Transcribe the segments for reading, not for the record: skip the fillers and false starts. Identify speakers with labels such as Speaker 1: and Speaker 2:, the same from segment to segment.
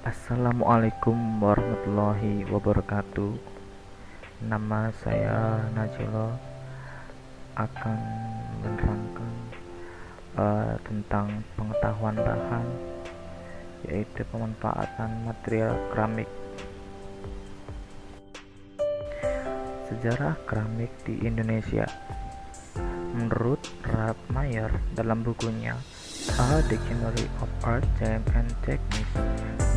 Speaker 1: Assalamualaikum warahmatullahi wabarakatuh. Nama saya Najilo akan menerangkan tentang pengetahuan bahan, yaitu pemanfaatan material keramik. Sejarah keramik di Indonesia. Menurut Ralph Mayer dalam bukunya A Dictionary of Art, Science and Techniques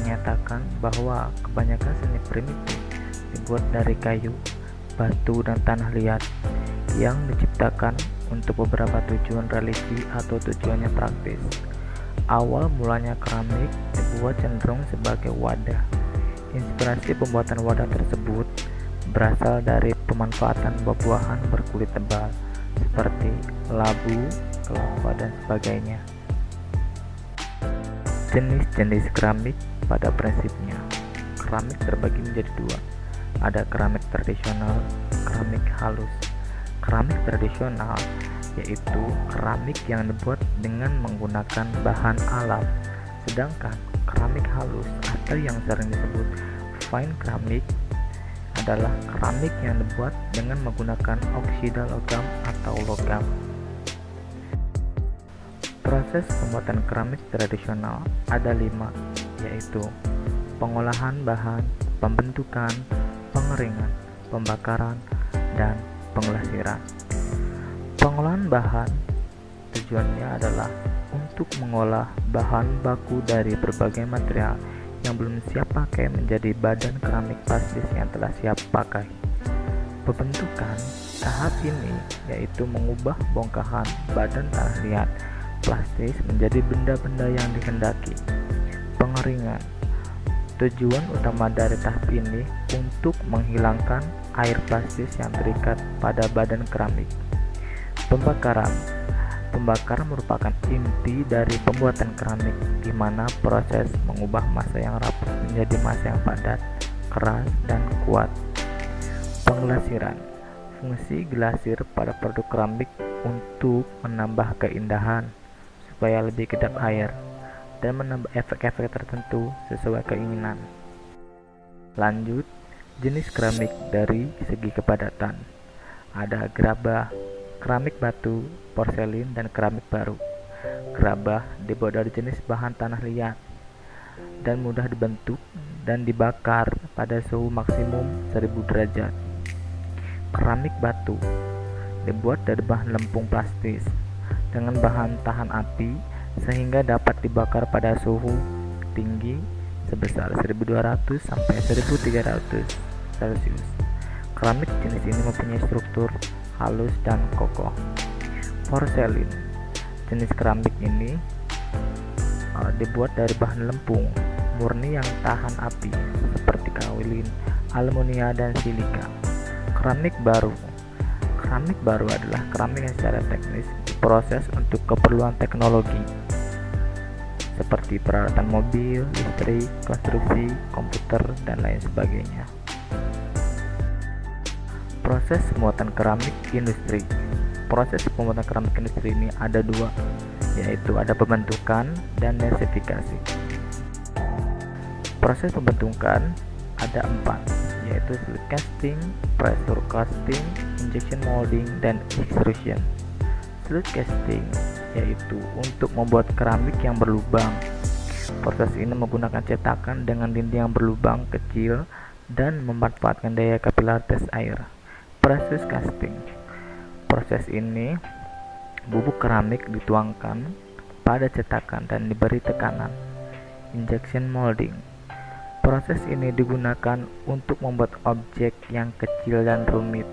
Speaker 1: menyatakan bahwa kebanyakan seni primitif dibuat dari kayu, batu, dan tanah liat yang diciptakan untuk beberapa tujuan religi atau tujuannya praktis. Awal mulanya keramik dibuat cenderung sebagai wadah. Inspirasi pembuatan wadah tersebut berasal dari pemanfaatan buah-buahan berkulit tebal seperti labu, kelapa, dan sebagainya. Jenis-jenis keramik. Pada prinsipnya, keramik terbagi menjadi dua. Ada keramik tradisional, keramik halus. Keramik tradisional yaitu keramik yang dibuat dengan menggunakan bahan alam, sedangkan keramik halus atau yang sering disebut fine keramik adalah keramik yang dibuat dengan menggunakan oksida logam atau logam. Proses pembuatan keramik tradisional ada 5, yaitu pengolahan bahan, pembentukan, pengeringan, pembakaran, dan penglasiran. Pengolahan bahan tujuannya adalah untuk mengolah bahan baku dari berbagai material yang belum siap pakai menjadi badan keramik plastis yang telah siap pakai. Pembentukan tahap ini yaitu mengubah bongkahan badan tanah liat plastis menjadi benda-benda yang dikehendaki. Pengeringan. Tujuan utama dari tahap ini untuk menghilangkan air plastis yang terikat pada badan keramik. Pembakaran. Pembakaran merupakan inti dari pembuatan keramik, di mana proses mengubah massa yang rapuh menjadi massa yang padat, keras, dan kuat. Penglasiran. Fungsi glasir pada produk keramik untuk menambah keindahan supaya lebih kedap air dan menambah efek-efek tertentu sesuai keinginan. Lanjut, jenis keramik dari segi kepadatan. Ada gerabah, keramik batu, porselin, dan keramik baru. Gerabah dibuat dari jenis bahan tanah liat dan mudah dibentuk dan dibakar pada suhu maksimum 1000 derajat. Keramik batu dibuat dari bahan lempung plastis dengan bahan tahan api sehingga dapat dibakar pada suhu tinggi sebesar 1200 sampai 1300 Celcius. Keramik jenis ini mempunyai struktur halus dan kokoh. Porselin. Jenis keramik ini dibuat dari bahan lempung murni yang tahan api seperti kaolin, aluminium, dan silika. Keramik baru. Keramik baru adalah keramik yang secara teknis diproses untuk keperluan teknologi seperti peralatan mobil, listrik, konstruksi, komputer, dan lain sebagainya. Proses pembuatan keramik industri. Proses pembuatan keramik industri ini ada 2, yaitu ada pembentukan dan densifikasi. Proses pembentukan ada 4, yaitu slide casting, pressure casting, injection molding, dan extrusion. Slide casting yaitu untuk membuat keramik yang berlubang. Proses ini menggunakan cetakan dengan dinding yang berlubang kecil dan memanfaatkan daya kapilaritas air. Pressure casting. Proses ini bubuk keramik dituangkan pada cetakan dan diberi tekanan. Injection molding. Proses ini digunakan untuk membuat objek yang kecil dan rumit.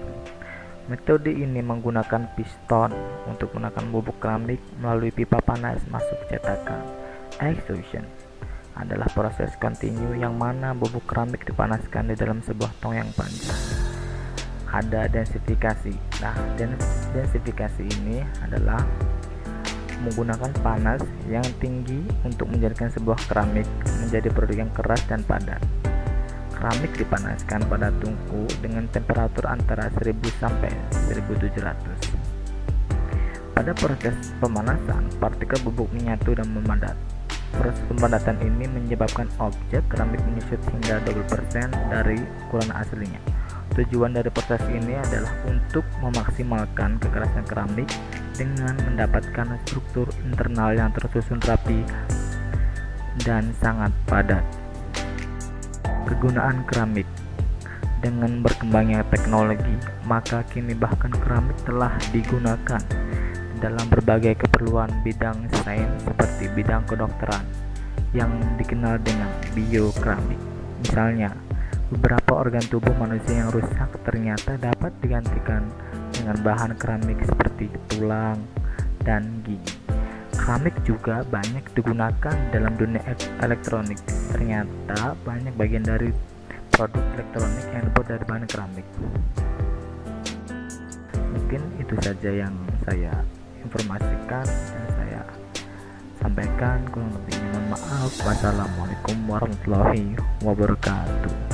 Speaker 1: Metode ini menggunakan piston untuk menekan bubuk keramik melalui pipa panas masuk cetakan. Extrusion adalah proses kontinu yang mana bubuk keramik dipanaskan di dalam sebuah tong yang panjang. Ada densifikasi. Nah, densifikasi ini adalah menggunakan panas yang tinggi untuk menjadikan sebuah keramik menjadi produk yang keras dan padat. Keramik dipanaskan pada tungku dengan temperatur antara 1000 sampai 1700. Pada proses pemanasan, partikel bubuk menyatu dan memadat. Proses pempadatan ini menyebabkan objek keramik menyusut hingga 20% dari ukuran aslinya. Tujuan dari proses ini adalah untuk memaksimalkan kekerasan keramik dengan mendapatkan struktur internal yang tersusun rapi dan sangat padat. Kegunaan keramik. Dengan berkembangnya teknologi, maka kini bahkan keramik telah digunakan dalam berbagai keperluan bidang sains seperti bidang kedokteran yang dikenal dengan biokeramik. Misalnya, beberapa organ tubuh manusia yang rusak ternyata dapat digantikan dengan bahan keramik seperti tulang dan gigi. Keramik juga banyak digunakan dalam dunia elektronik. Ternyata banyak bagian dari produk elektronik yang dibuat dari bahan keramik. Mungkin itu saja yang saya informasikan dan saya sampaikan. Kurang lebihnya mohon maaf. Wassalamualaikum warahmatullahi wabarakatuh.